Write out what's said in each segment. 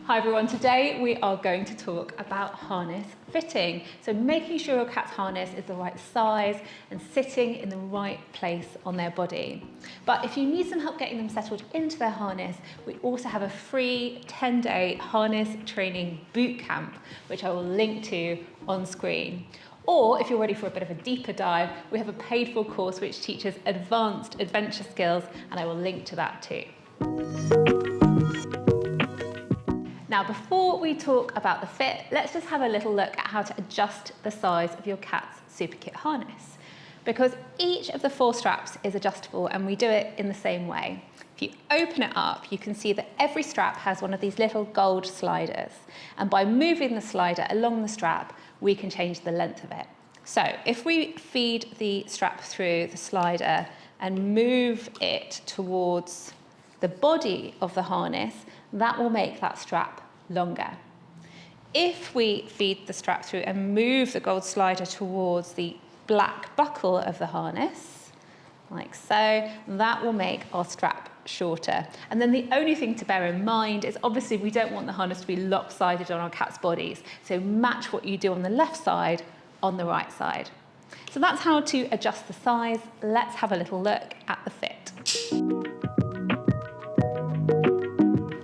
Hi everyone, today we are going to talk about harness fitting. So making sure your cat's harness is the right size and sitting in the right place on their body. But if you need some help getting them settled into their harness, we also have a free 10-day harness training boot camp, which I will link to on screen. Or if you're ready for a bit of a deeper dive, we have a paid for course which teaches advanced adventure skills, and I will link to that too. Now, before we talk about the fit, let's just have a little look at how to adjust the size of your cat's Supakit harness. Because each of the 4 straps is adjustable and we do it in the same way. If you open it up, you can see that every strap has one of these little gold sliders. And by moving the slider along the strap, we can change the length of it. So if we feed the strap through the slider and move it towards the body of the harness, that will make that strap longer. If we feed the strap through and move the gold slider towards the black buckle of the harness, like so, that will make our strap shorter. And then the only thing to bear in mind is obviously we don't want the harness to be lopsided on our cat's bodies. So match what you do on the left side on the right side. So that's how to adjust the size. Let's have a little look at the fit.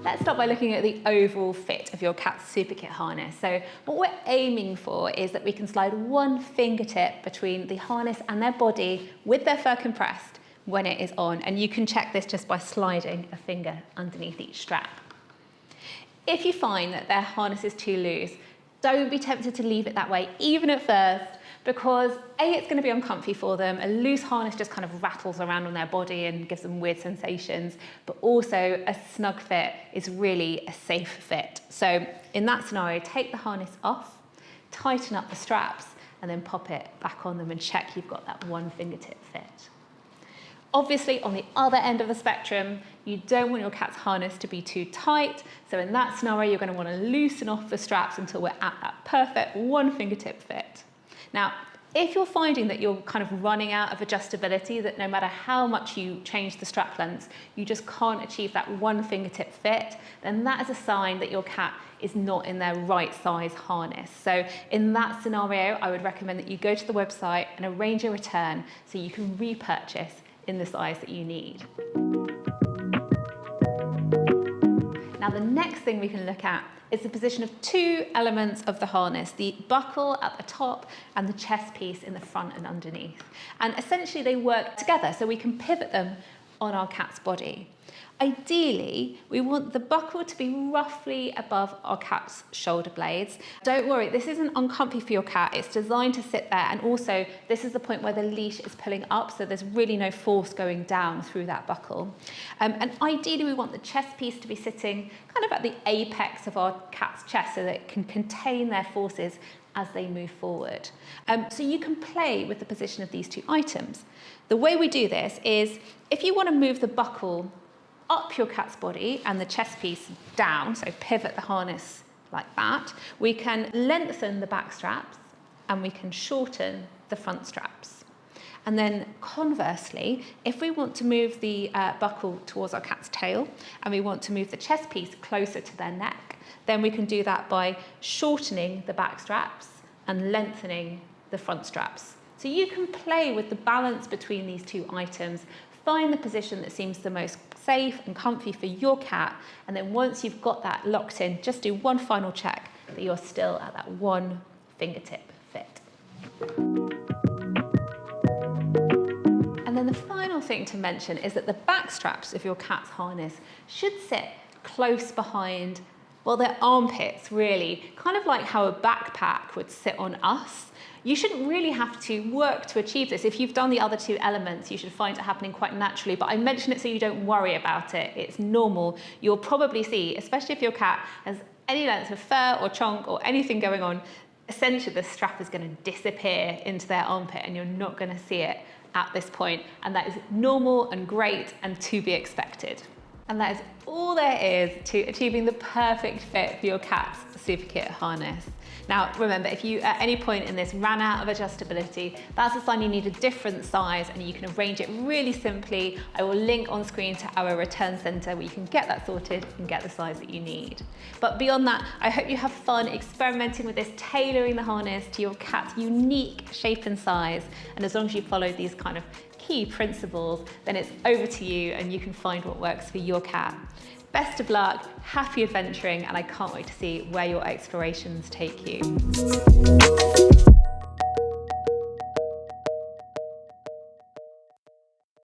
Let's start by looking at the overall fit of your cat's Supakit harness. So what we're aiming for is that we can slide one fingertip between the harness and their body with their fur compressed when it is on. And you can check this just by sliding a finger underneath each strap. If you find that their harness is too loose, don't be tempted to leave it that way, even at first, because A, it's going to be uncomfy for them. A loose harness just kind of rattles around on their body and gives them weird sensations, but also a snug fit is really a safe fit. So in that scenario, take the harness off, tighten up the straps, and then pop it back on them and check you've got that one fingertip fit. Obviously, on the other end of the spectrum, you don't want your cat's harness to be too tight. So in that scenario, you're going to want to loosen off the straps until we're at that perfect one fingertip fit. Now, if you're finding that you're kind of running out of adjustability, that no matter how much you change the strap lengths, you just can't achieve that one fingertip fit, then that is a sign that your cat is not in their right size harness. So in that scenario, I would recommend that you go to the website and arrange a return so you can repurchase in the size that you need. Now, the next thing we can look at is the position of 2 elements of the harness, the buckle at the top and the chest piece in the front and underneath. And essentially they work together so we can pivot them on our cat's body. Ideally, we want the buckle to be roughly above our cat's shoulder blades. Don't worry, this isn't uncomfy for your cat. It's designed to sit there, and also this is the point where the leash is pulling up, so there's really no force going down through that buckle. And ideally, we want the chest piece to be sitting kind of at the apex of our cat's chest so that it can contain their forces as they move forward. So you can play with the position of these 2 items. The way we do this is, if you want to move the buckle up your cat's body and the chest piece down, so pivot the harness like that, we can lengthen the back straps and we can shorten the front straps. And then conversely, if we want to move the buckle towards our cat's tail and we want to move the chest piece closer to their neck, then we can do that by shortening the back straps and lengthening the front straps. So you can play with the balance between these 2 items, find the position that seems the most safe and comfy for your cat, and then once you've got that locked in, just do one final check that you're still at that one fingertip fit. And then the final thing to mention is that the back straps of your cat's harness should sit close behind, well, their armpits really, kind of like how a backpack would sit on us. You shouldn't really have to work to achieve this. If you've done the other 2 elements, you should find it happening quite naturally, but I mention it so you don't worry about it. It's normal. You'll probably see, especially if your cat has any length of fur or chonk or anything going on, essentially the strap is going to disappear into their armpit and you're not going to see it at this point. And that is normal and great and to be expected. And that is all there is to achieving the perfect fit for your cat's Supakit harness. Now, remember, if you at any point in this ran out of adjustability, that's a sign you need a different size and you can arrange it really simply. I will link on screen to our return center where you can get that sorted and get the size that you need. But beyond that, I hope you have fun experimenting with this, tailoring the harness to your cat's unique shape and size. And as long as you follow these kind of key principles, then it's over to you and you can find what works for your cat. Best of luck, happy adventuring, and I can't wait to see where your explorations take you.